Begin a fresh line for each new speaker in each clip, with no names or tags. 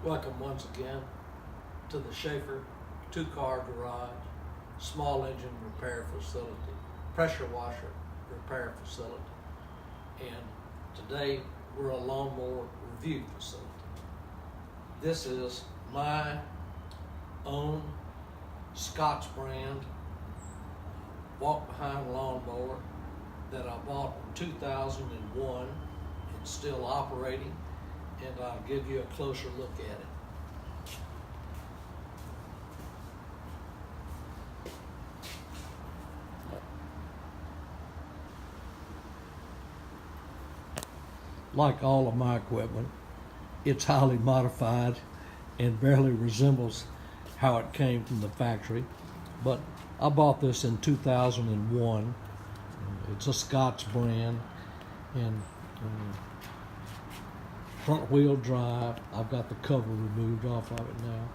Welcome once again to the Schaefer two-car garage, small engine repair facility, pressure washer repair facility. And today we're a lawnmower review facility. This is my own Scotts brand walk-behind lawnmower that I bought in 2001. It's still operating, and I'll give you a closer look at it. Like all of my equipment, it's highly modified and barely resembles how it came from the factory. But I bought this in 2001. It's a Scotts brand, and front wheel drive. I've got the cover removed off of it now.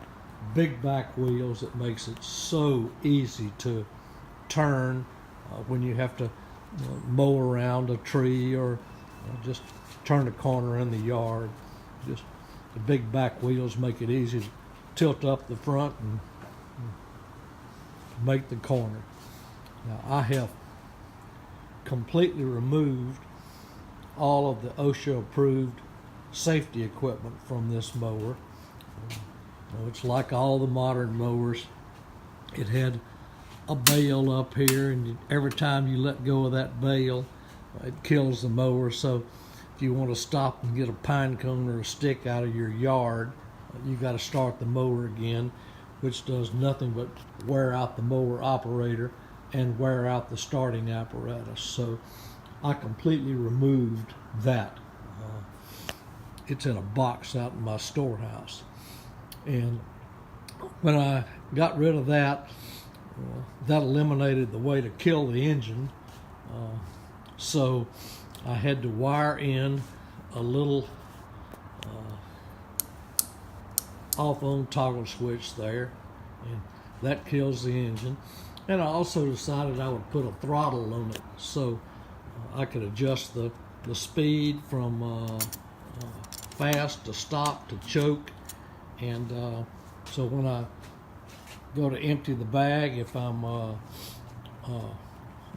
Big back wheels that makes it so easy to turn when you have to mow around a tree or just turn a corner in the yard. Just the big back wheels make it easy to tilt up the front and make the corner. Now I have completely removed all of the OSHA approved safety equipment from this mower. It's like all the modern mowers. It had a bale up here, and every time you let go of that bale, it kills the mower. So if you want to stop and get a pine cone or a stick out of your yard, you got to start the mower again, which does nothing but wear out the mower operator and wear out the starting apparatus. So I completely removed that. It's in a box out in my storehouse. And when I got rid of that, that eliminated the way to kill the engine. So I had to wire in a little off-on toggle switch there, and that kills the engine. And I also decided I would put a throttle on it so I could adjust the speed from fast to stop to choke. And so when I go to empty the bag, if I'm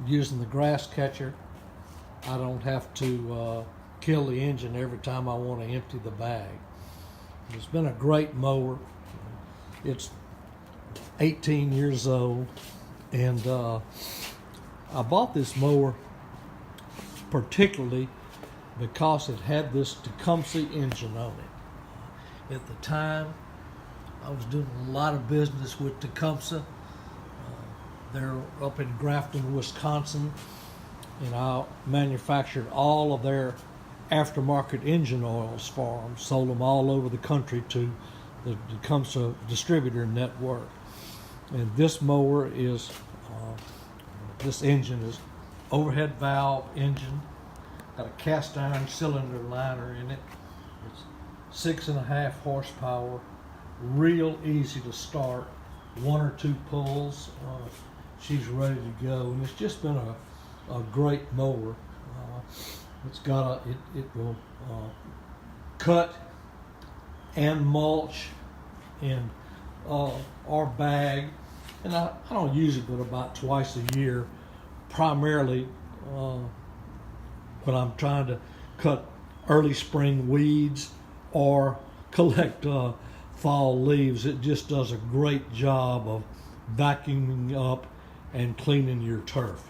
using the grass catcher, I don't have to kill the engine every time I want to empty the bag. It's been a great mower. It's 18 years old, and I bought this mower particularly because it had this Tecumseh engine on it. At the time, I was doing a lot of business with Tecumseh. They're up in Grafton, Wisconsin, and I manufactured all of their aftermarket engine oils for them, sold them all over the country to the Tecumseh distributor network. And this mower is, this engine is overhead valve engine, got a cast iron cylinder liner in it. It's 6.5 horsepower, real easy to start, 1 or 2 pulls, she's ready to go. And it's just been a great mower. It's got it will cut and mulch in our bag, and I don't use it but about twice a year, primarily when I'm trying to cut early spring weeds or collect fall leaves. It just does a great job of vacuuming up and cleaning your turf.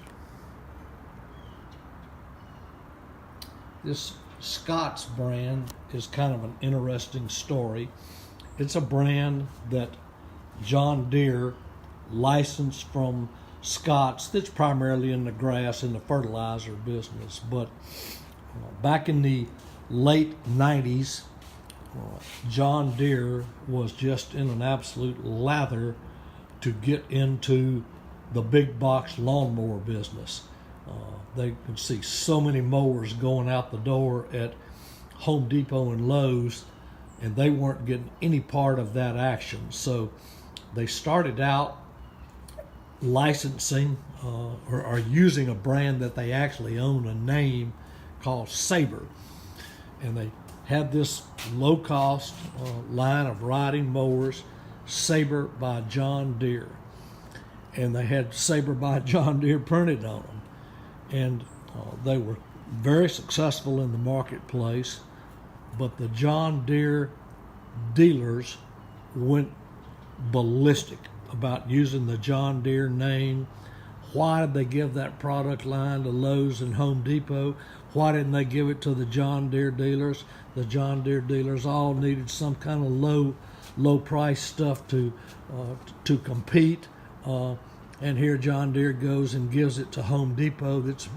This Scotts brand is kind of an interesting story. It's a brand that John Deere licensed from Scotts that's primarily in the grass and the fertilizer business. But back in the late 90s, John Deere was just in an absolute lather to get into the big box lawnmower business. They could see so many mowers going out the door at Home Depot and Lowe's, and they weren't getting any part of that action. So they started out licensing or using a brand that they actually own, a name called Sabre. And they had this low-cost line of riding mowers, Sabre by John Deere, and they had Sabre by John Deere printed on them, and they were very successful in the marketplace. But the John Deere dealers went ballistic about using the John Deere name. Why did they give that product line to Lowe's and Home Depot? Why didn't they give it to the John Deere dealers? The John Deere dealers all needed some kind of low price stuff to compete. And here John Deere goes and gives it to Home Depot, that's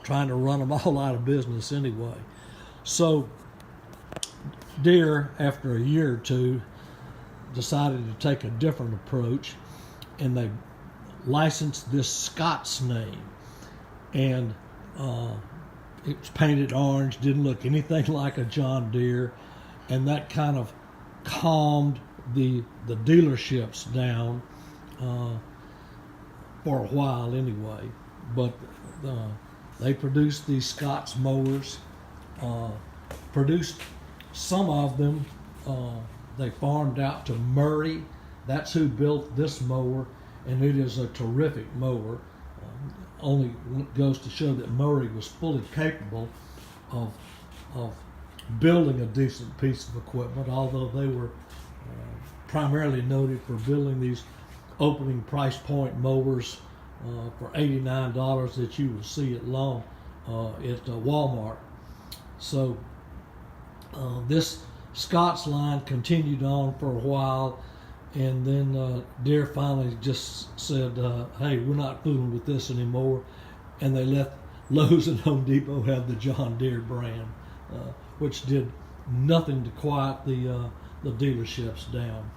trying to run them all out of business anyway. So Deere, after a year or two, decided to take a different approach, and they licensed this Scotts name, and it was painted orange, didn't look anything like a John Deere, and that kind of calmed the dealerships down for a while anyway. But they produced these Scotts mowers, produced some of them. They farmed out to Murray. That's who built this mower, and it is a terrific mower. Only goes to show that Murray was fully capable of building a decent piece of equipment, although they were primarily noted for building these opening price point mowers for $89 that you will see at Walmart. So this Scotts line continued on for a while, and then Deere finally just said, hey, we're not fooling with this anymore, and they let Lowe's and Home Depot have the John Deere brand, which did nothing to quiet the dealerships down.